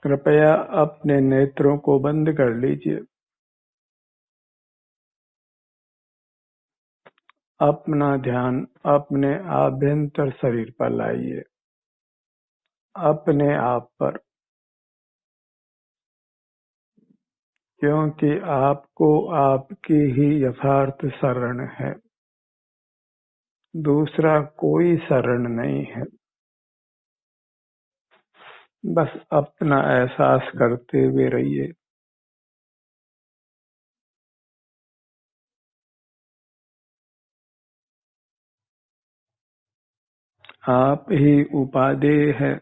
कृपया अपने नेत्रों को बंद कर लीजिए। अपना ध्यान अपने आभ्यंतर शरीर पर लाइए, अपने आप पर, क्योंकि आपको आपकी ही यथार्थ शरण है, दूसरा कोई शरण नहीं है। बस अपना एहसास करते हुए रहिए। आप ही उपादेय है।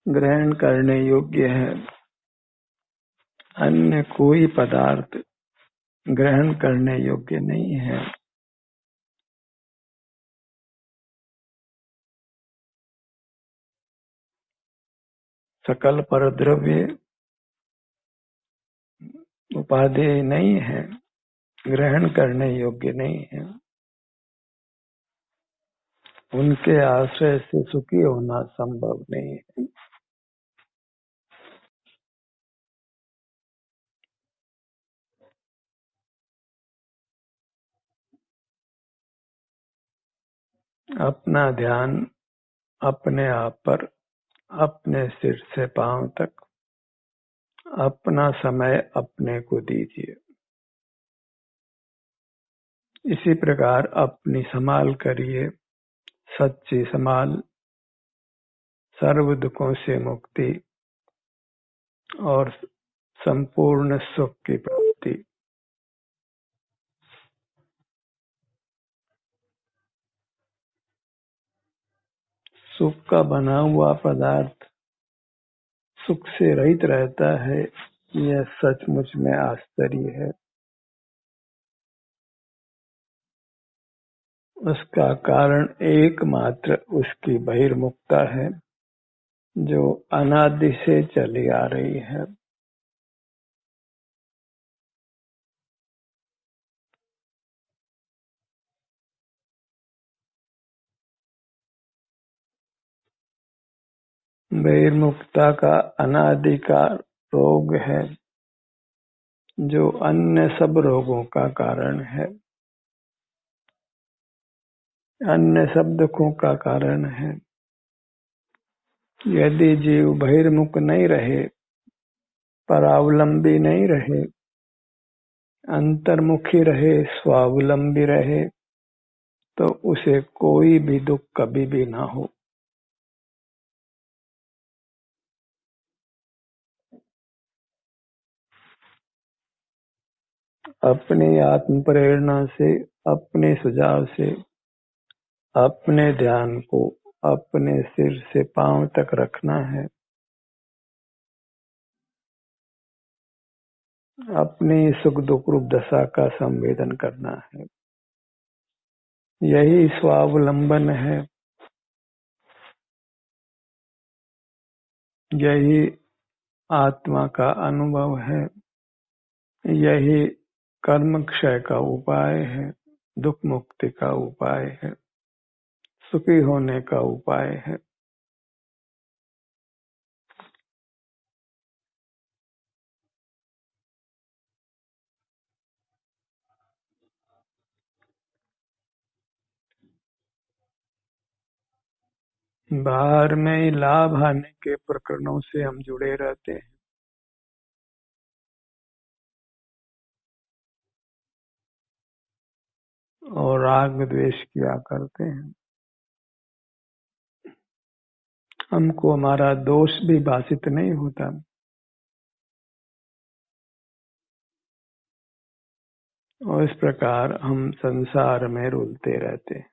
ग्रहण करने योग्य है। अन्य कोई पदार्थ ग्रहण करने योग्य नहीं है। सकल परद्रव्य उपादेय नहीं है, ग्रहण करने योग्य नहीं है। उनके आश्रय से सुखी होना संभव नहीं है। अपना ध्यान अपने आप पर, अपने सिर से पांव तक, अपना समय अपने को दीजिए। इसी प्रकार अपनी संभाल करिए, सच्ची संभाल, सर्व दुखों से मुक्ति और संपूर्ण सुख की प्राप्ति। सुख का बना हुआ पदार्थ सुख से रहित रहता है, यह सचमुच में आश्चर्य है। उसका कारण एकमात्र उसकी बहिर्मुखता है, जो अनादि से चली आ रही है। बहिर्मुखता का अनादि का रोग है, जो अन्य सब रोगों का कारण है, अन्य सब दुखों का कारण है। यदि जीव बहिर्मुख नहीं रहे, परावलंबी नहीं रहे, अंतर्मुखी रहे, स्वावलंबी रहे, तो उसे कोई भी दुख कभी भी ना हो। अपनी आत्म प्रेरणा से, अपने सुझाव से, अपने ध्यान को अपने सिर से पांव तक रखना है। अपनी सुख दुख रूप दशा का संवेदन करना है। यही स्वावलंबन है, यही आत्मा का अनुभव है, यही कर्म क्षय का उपाय है, दुख मुक्ति का उपाय है, सुखी होने का उपाय है। बाहर में ही लाभ हानि के प्रकरणों से हम जुड़े रहते हैं और राग द्वेष किया करते हैं। हमको हमारा दोष भी भाषित नहीं होता और इस प्रकार हम संसार में रुलते रहते हैं।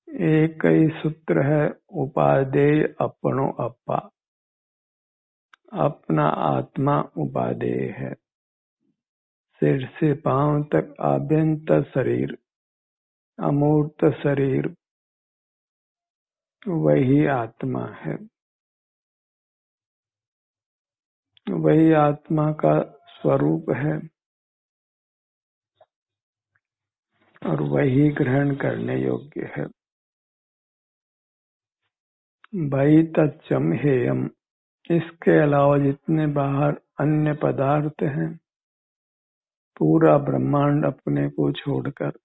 एक ही सूत्र है, उपादेय अपनो अपा। अपना आत्मा उपादेय है। सिर से पांव तक आभ्यंतर शरीर अमूर्त शरीर वही आत्मा है। वही आत्मा का स्वरूप है और वही ग्रहण करने योग्य है। भई तच्चम हेयम, इसके अलावा जितने बाहर अन्य पदार्थ हैं, पूरा ब्रह्मांड अपने को छोड़कर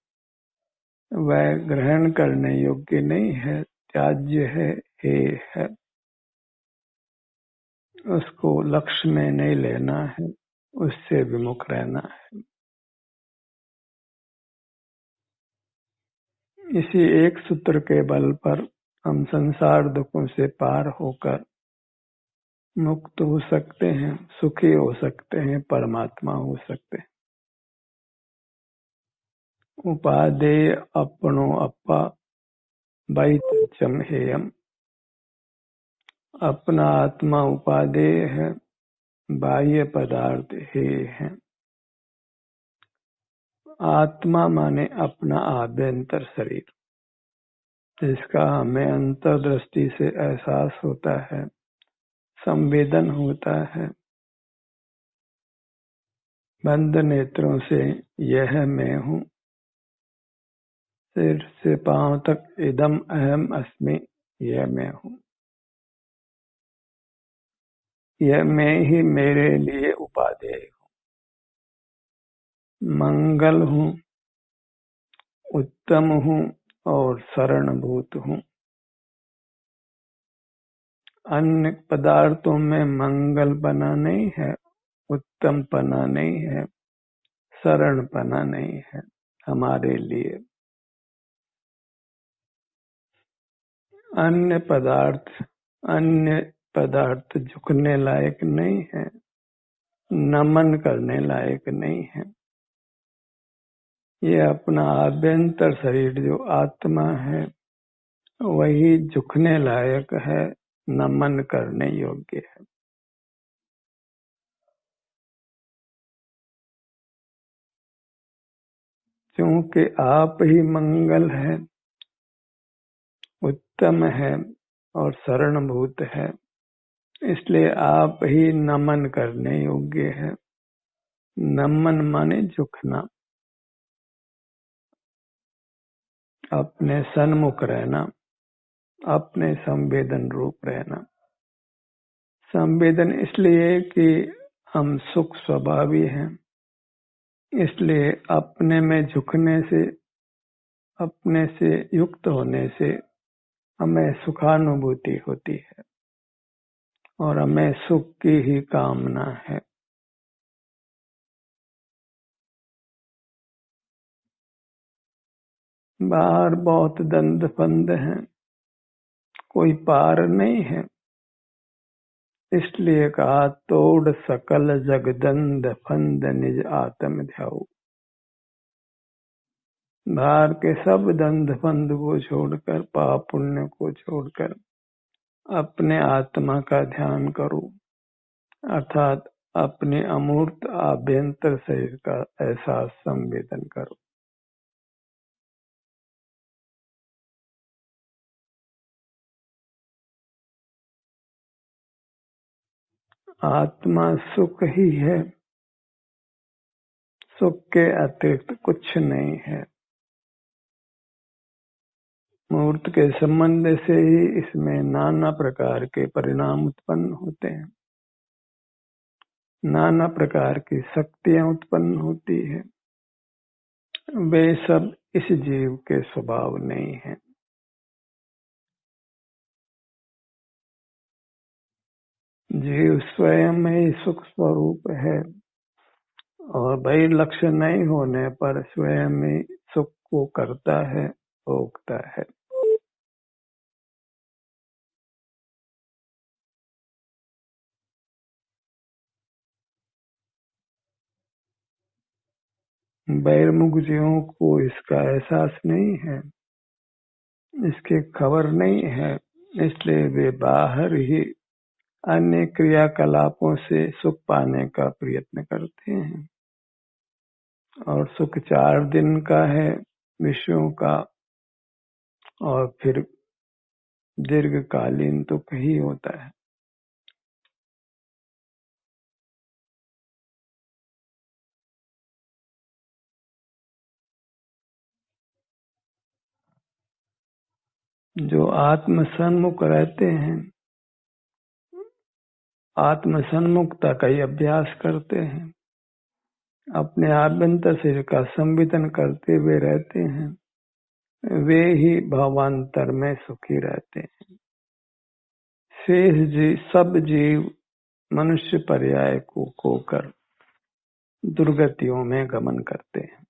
वह ग्रहण करने योग्य नहीं है, त्याज्य है, हेय है। उसको लक्ष्य में नहीं लेना है, उससे विमुख रहना है। इसी एक सूत्र के बल पर हम संसार दुखों से पार होकर मुक्त हो सकते हैं, सुखी हो सकते हैं, परमात्मा हो सकते हैं। उपादेय अपनो अपा भई तच्चम हेयम, अपना आत्मा उपादेय है, बाह्य पदार्थ हेय है। आत्मा माने अपना आभ्यंतर शरीर, जिसका हमें अंतर्दृष्टि से एहसास होता है, संवेदन होता है। बंद नेत्रों से यह मैं हूँ, सिर से पांव तक इदम अहम अस्मि, यह मैं हूँ। यह मैं ही मेरे लिए उपादेय हूँ, मंगल हूँ, उत्तम हूँ और शरणभूत हूँ। अन्य पदार्थों में मंगल पना नहीं है, उत्तम पना नहीं है, शरण पना नहीं है हमारे लिए। अन्य पदार्थ झुकने लायक नहीं है, नमन करने लायक नहीं है। ये अपना आभ्यंतर शरीर जो आत्मा है, वही झुकने लायक है, नमन करने योग्य है। क्योंकि आप ही मंगल है, उत्तम है और शरणभूत है, इसलिए आप ही नमन करने योग्य है। नमन माने झुकना, अपने सन्मुख रहना, अपने संवेदन रूप रहना। संवेदन इसलिए कि हम सुख स्वभावी हैं, इसलिए अपने में झुकने से, अपने से युक्त होने से हमें सुखानुभूति होती है और हमें सुख की ही कामना है। बाहर बहुत दंड फंद हैं, कोई पार नहीं है, इसलिए कहा तोड़ सकल जगदंड फंद निज आत्म ध्याऊ। बाहर के सब दंड फंद को छोड़कर, पाप पुण्य को छोड़कर अपने आत्मा का ध्यान करो, अर्थात अपने अमूर्त आभ्यंतर शरीर का एहसास संवेदन करो। आत्मा सुख ही है, सुख के अतिरिक्त कुछ नहीं है। मूर्त के संबंध से ही इसमें नाना प्रकार के परिणाम उत्पन्न होते हैं, नाना प्रकार की शक्तियां उत्पन्न होती है। वे सब इस जीव के स्वभाव नहीं है। जीव स्वयं ही सुख स्वरूप है और भाई लक्ष्य नहीं होने पर स्वयं ही सुख को करता है, भोगता है। बहिर्मुख जीवों को इसका एहसास नहीं है, इसकी खबर नहीं है, इसलिए वे बाहर ही अन्य क्रियाकलापों से सुख पाने का प्रयत्न करते हैं। और सुख 4 दिन का है, विषयों का और फिर दीर्घकालीन दुख ही होता है। जो आत्म सन्मुख रहते हैं, आत्म सन्मुखता का ही अभ्यास करते हैं, अपने आभ्यंतर शरीर का संवितरण करते हुए रहते हैं, वे ही भावांतर में सुखी रहते हैं। शेष सब जीव मनुष्य पर्याय को खोकर दुर्गतियों में गमन करते हैं।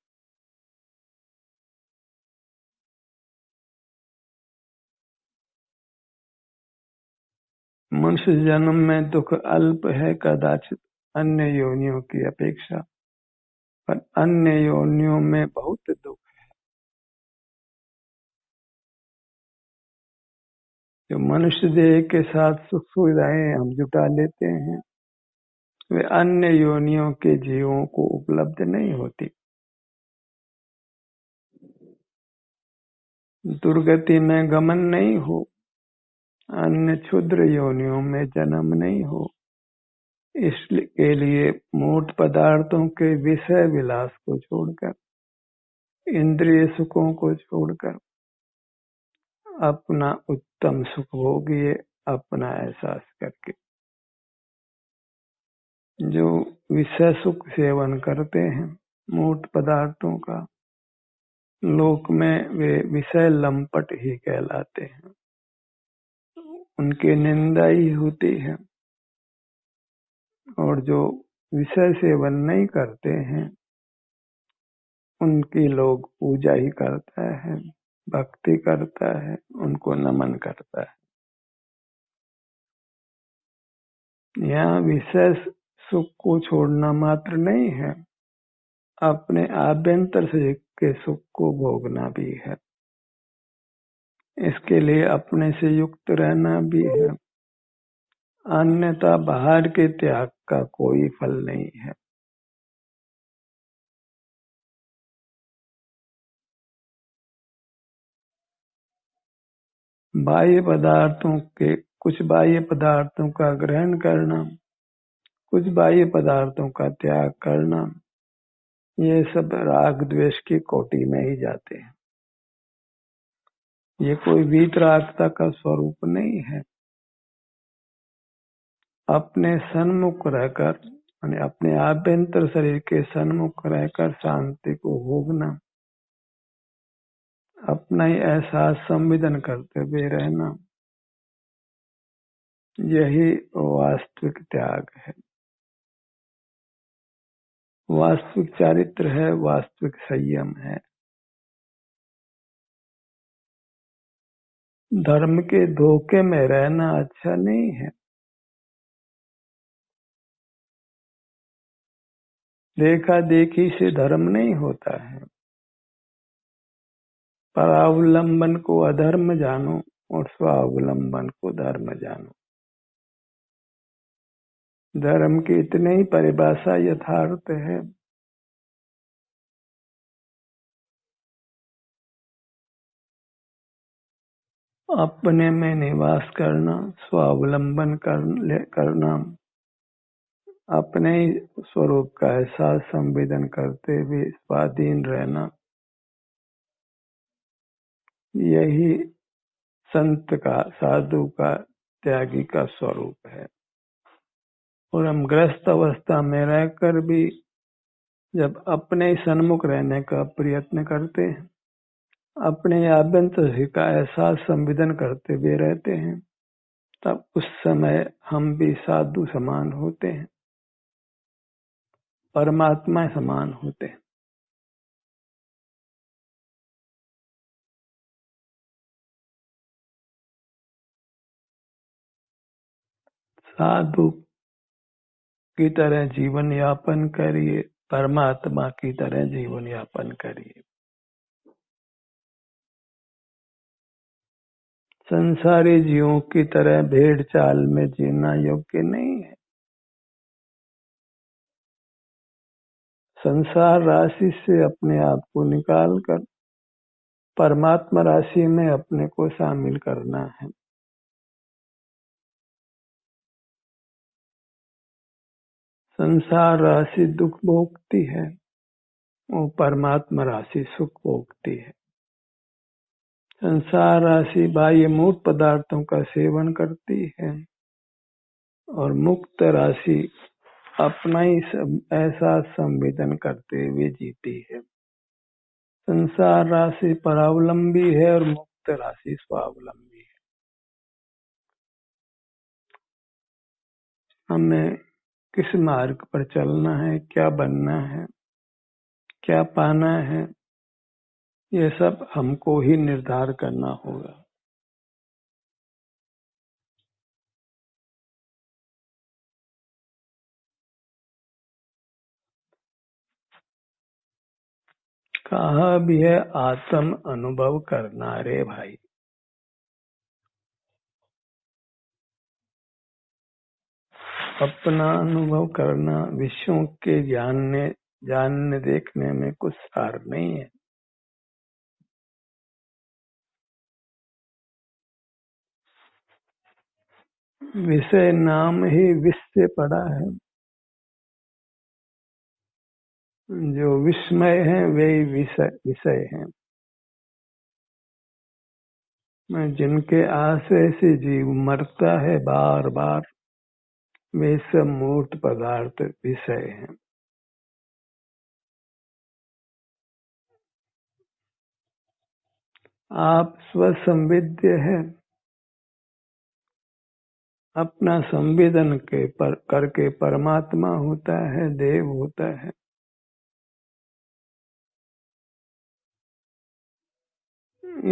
मनुष्य जन्म में दुख अल्प है कदाचित अन्य योनियों की अपेक्षा, पर अन्य योनियों में बहुत दुख है। जो मनुष्य देह के साथ सुख सुविधाएं हम जुटा लेते हैं, वे अन्य योनियों के जीवों को उपलब्ध नहीं होती। दुर्गति में गमन नहीं हो, अन्य क्षुद्र योनियों में जन्म नहीं हो, इसके लिए मूर्त पदार्थों के विषय विलास को छोड़कर, इंद्रिय सुखों को छोड़कर अपना उत्तम सुख भोगिए, अपना एहसास करके। जो विषय सुख सेवन करते हैं मूर्त पदार्थों का, लोक में वे विषय लंपट ही कहलाते हैं, उनकी निंदा ही होती है। और जो विषय सेवन नहीं करते हैं, उनकी लोग पूजा ही करता है, भक्ति करता है, उनको नमन करता है। यहाँ विषय सुख को छोड़ना मात्र नहीं है, अपने आभ्यंतर से के सुख को भोगना भी है। इसके लिए अपने से युक्त रहना भी है, अन्यथा बाहर के त्याग का कोई फल नहीं है। बाह्य पदार्थों के कुछ बाह्य पदार्थों का ग्रहण करना, कुछ बाह्य पदार्थों का त्याग करना, ये सब राग द्वेष की कोटि में ही जाते हैं। ये कोई वीतरागता का स्वरूप नहीं है। अपने सन्मुख रहकर, यानी अपने आभ्यंतर शरीर के सन्मुख रहकर शांति को भोगना, अपना ही एहसास संवेदन करते हुए रहना, यही वास्तविक त्याग है, वास्तविक चारित्र है, वास्तविक संयम है। धर्म के धोखे में रहना अच्छा नहीं है। देखा देखी से धर्म नहीं होता है। परावलंबन को अधर्म जानो और स्वावलंबन को धर्म जानो। धर्म की इतनी ही परिभाषा यथार्थ है। अपने में निवास करना, स्वावलंबन करना, अपने ही स्वरूप का एहसास संवेदन करते हुए स्वाधीन रहना, यही संत का, साधु का, त्यागी का स्वरूप है। और हम ग्रस्त अवस्था में रहकर भी जब अपने सन्मुख रहने का प्रयत्न करते हैं, अपने आभ्यंतर का एहसास संवेदन करते हुए रहते हैं, तब उस समय हम भी साधु समान होते हैं, परमात्मा समान होते हैं। साधु की तरह जीवन यापन करिए, परमात्मा की तरह जीवन यापन करिए। संसारी जीवों की तरह भेड़ चाल में जीना योग्य नहीं है। संसार राशि से अपने आप को निकाल कर परमात्मा राशि में अपने को शामिल करना है। संसार राशि दुख भोगती है और परमात्मा राशि सुख भोगती है। संसार राशि बाह्य मूर्त पदार्थों का सेवन करती है और मुक्त राशि अपना ही एहसास संवेदन करते हुए जीती है। संसार राशि परावलंबी है और मुक्त राशि स्वावलंबी है। हमें किस मार्ग पर चलना है, क्या बनना है, क्या पाना है, ये सब हमको ही निर्धार करना होगा। कहा भी है आत्म अनुभव करना रे भाई। अपना अनुभव करना, विषयों के जानने देखने में कुछ सार नहीं है। विषय नाम ही विष से पड़ा है। जो विस्मय है वही विषय है। जिनके आश्रय से जीव मरता है बार बार, वे सब मूर्त पदार्थ विषय हैं। आप स्वसंवेद्य है। अपना संवेदन करके परमात्मा होता है, देव होता है।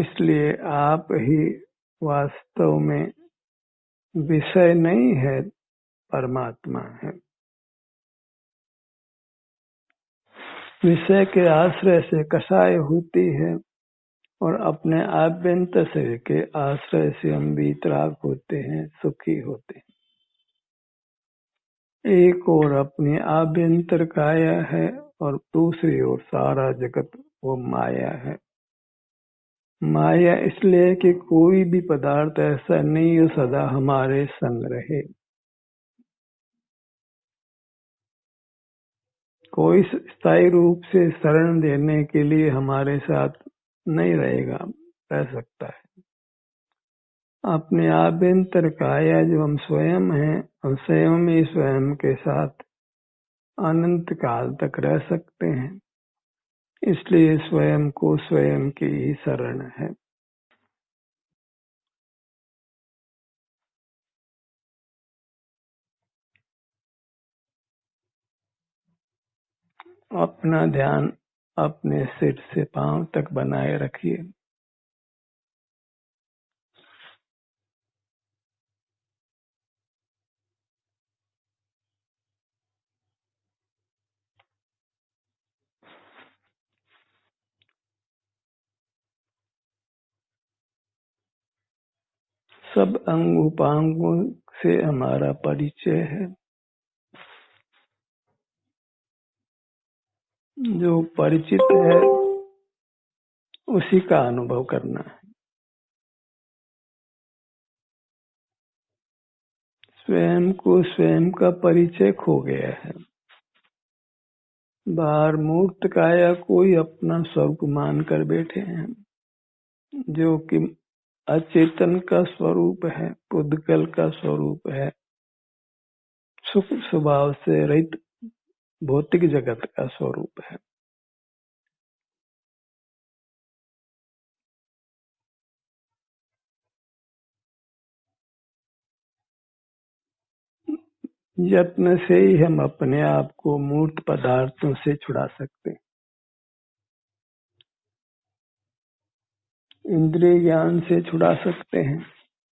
इसलिए आप ही वास्तव में विषय नहीं है, परमात्मा है। विषय के आश्रय से कषाय होती है और अपने आभ्यंतर के आश्रय से हम वीतराग होते हैं, सुखी होते हैं। एक और अपनी आभ्यंतर काया है और दूसरी ओर सारा जगत वो माया है। माया इसलिए कि कोई भी पदार्थ ऐसा नहीं हो सदा हमारे संग रहे। कोई स्थायी रूप से शरण देने के लिए हमारे साथ नहीं रहेगा, रह सकता है। अपने आभ्यंतर काया जो हम स्वयं हैं, हम स्वयं ही स्वयं के साथ अनंत काल तक रह सकते हैं। इसलिए स्वयं को स्वयं की ही शरण है। अपना ध्यान अपने सिर से पांव तक बनाए रखिए। सब अंग उपांगों से हमारा परिचय है। जो परिचित है उसी का अनुभव करना है। स्वयं को स्वयं का परिचय खो गया है। बाहर मूर्त काया कोई अपना स्वरूप मानकर बैठे हैं, जो कि अचेतन का स्वरूप है, पुद्गल का स्वरूप है, सुख स्वभाव से रहित भौतिक जगत का स्वरूप है। यत्न से ही हम अपने आप को मूर्त पदार्थों से छुड़ा सकते हैं। इंद्रिय ज्ञान से छुड़ा सकते हैं,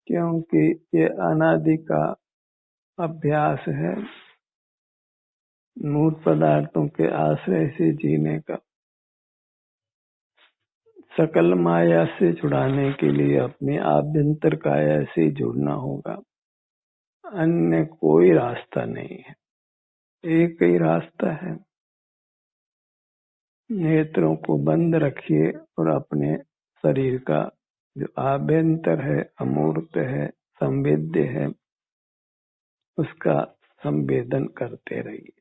क्योंकि ये अनादि का अभ्यास है मूर्त पदार्थों के आश्रय से जीने का। सकल माया से छुड़ाने के लिए अपने आभ्यंतर काया से जुड़ना होगा। अन्य कोई रास्ता नहीं है, एक ही रास्ता है। नेत्रों को बंद रखिए और अपने शरीर का जो आभ्यंतर है, अमूर्त है, संवेद्य है, उसका संवेदन करते रहिए।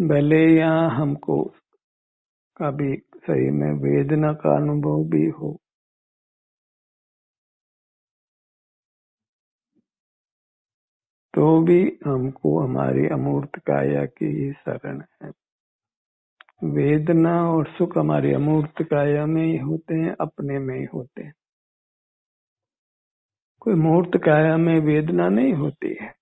भले यहाँ हमको कभी सही में वेदना का अनुभव भी हो, तो भी हमको हमारी अमूर्त काया की ही शरण है। वेदना और सुख हमारी अमूर्त काया में ही होते हैं, अपने में ही होते हैं। कोई मूर्त काया में वेदना नहीं होती है।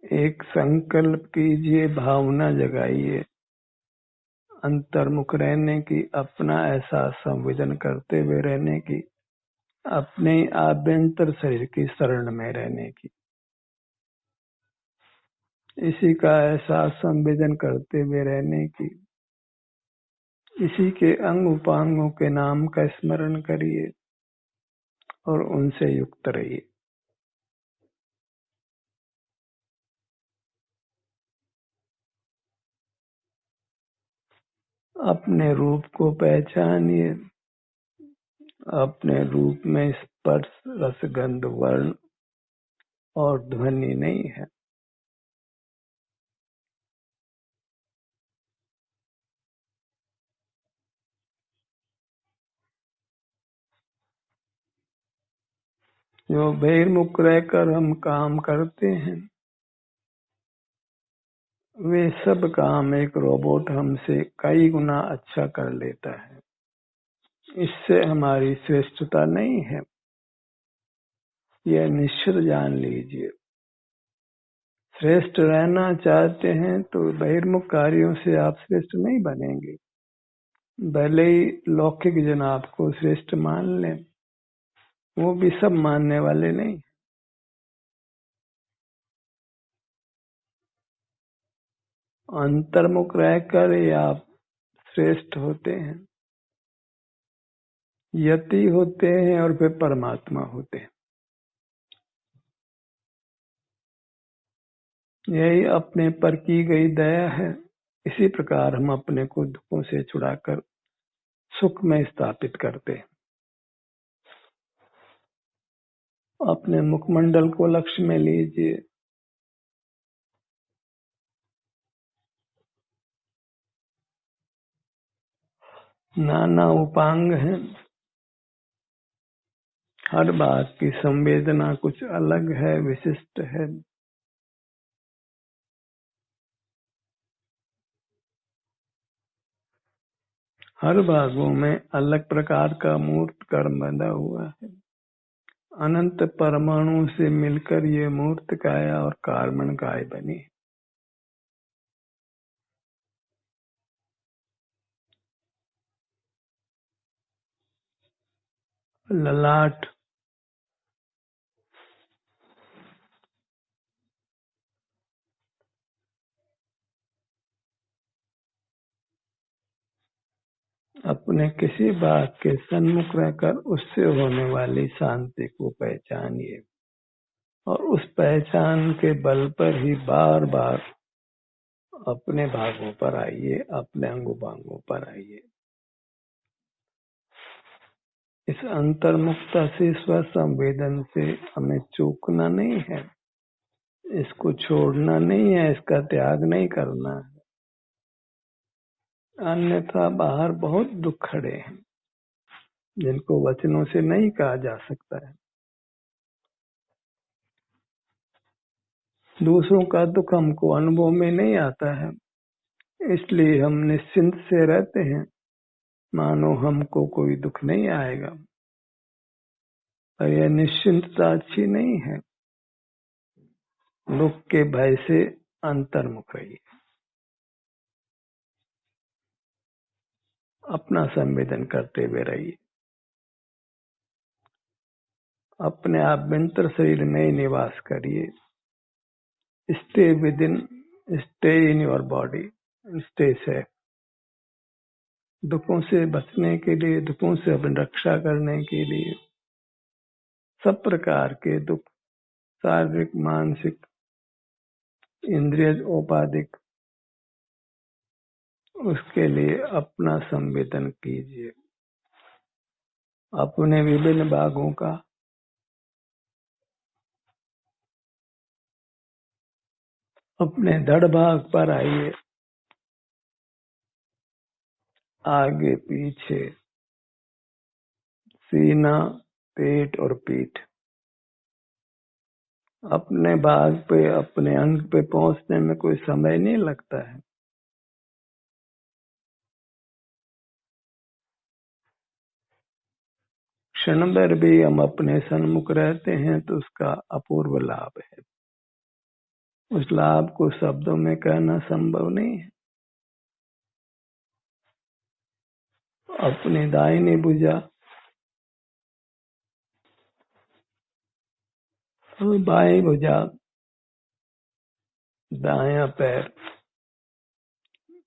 एक संकल्प कीजिए, भावना जगाइए अंतर्मुख रहने की, अपना एहसास संवेदन करते हुए रहने की, अपने आभ्यंतर शरीर की शरण में रहने की। इसी का एहसास संवेदन करते हुए रहने की, इसी के अंग उपांगों के नाम का स्मरण करिए और उनसे युक्त रहिए। अपने रूप को पहचानिए। अपने रूप में स्पर्श, रसगंध, वर्ण और ध्वनि नहीं है। जो बहिर्मुख रहकर हम काम करते हैं, वे सब काम एक रोबोट हमसे कई गुना अच्छा कर लेता है। इससे हमारी श्रेष्ठता नहीं है, यह निश्चित जान लीजिए। श्रेष्ठ रहना चाहते हैं तो बहिर्मुख कार्यों से आप श्रेष्ठ नहीं बनेंगे। भले ही लौकिक जन आपको श्रेष्ठ मान लें, वो भी सब मानने वाले नहीं। अंतर्मुख रहकर ही आप श्रेष्ठ होते हैं, यति होते हैं और फिर परमात्मा होते हैं। यही अपने पर की गई दया है। इसी प्रकार हम अपने को दुखों से छुड़ाकर सुख में स्थापित करते हैं। अपने मुखमंडल को लक्ष्य में लीजिए। नाना उपांग हैं, हर बात की संवेदना कुछ अलग है, विशिष्ट है। हर भागों में अलग प्रकार का मूर्त कर्म बंधा हुआ है। अनंत परमाणु से मिलकर ये मूर्त काया और कार्बन काय बनी। ललाट अपने किसी बात के सन्मुख रहकर उससे होने वाली शांति को पहचानिए और उस पहचान के बल पर ही बार बार अपने भागों पर आइए, अपने अंगों पर आइए। इस अंतर्मुखता से, स्व संवेदन से हमें चूकना नहीं है, इसको छोड़ना नहीं है, इसका त्याग नहीं करना है। अन्यथा बाहर बहुत दुख खड़े हैं जिनको वचनों से नहीं कहा जा सकता है। दूसरों का दुख हमको अनुभव में नहीं आता है, इसलिए हम निश्चिंत से रहते हैं, मानो हमको कोई दुख नहीं आएगा। पर यह निश्चिंतता अच्छी नहीं है। दुख के भय से अंतर्मुख रहिए। अपना संवेदन करते हुए रहिए। अपने आभ्यंतर शरीर में निवास करिए। Stay with in, stay in your body, stay safe. दुखों से बचने के लिए, दुखों से अपनी रक्षा करने के लिए, सब प्रकार के दुख, शारीरिक, मानसिक, इंद्रिय, औपाधिक, उसके लिए अपना संवेदन कीजिए। अपने विभिन्न भागों का अपने धड़ भाग पर आइए, आगे पीछे, सीना, पेट और पीठ। अपने भाग पे, अपने अंग पे पहुंचने में कोई समय नहीं लगता है। क्षण भर भी हम अपने सन्मुख रहते हैं तो उसका अपूर्व लाभ है। उस लाभ को शब्दों में कहना संभव नहीं है। अपनी दाहिनी भुजा और बाएं भुजा, दायां पैर,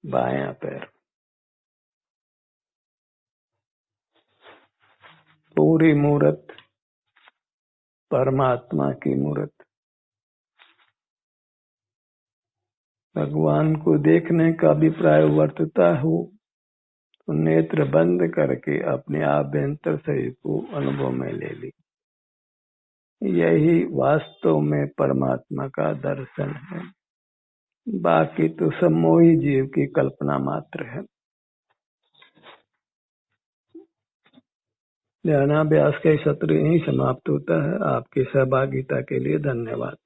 बायां पैर, पूरी मूर्त परमात्मा की मूर्त। भगवान को देखने का अभिप्राय वर्तता हो तो नेत्र बंद करके अपने आभ्यंतर शरीर को अनुभव में ले ली। यही वास्तव में परमात्मा का दर्शन है। बाकी तो सब मोही जीव की कल्पना मात्र है। ध्यानाभ्यास का सत्र यहीं समाप्त होता है। आपकी सहभागिता के लिए धन्यवाद।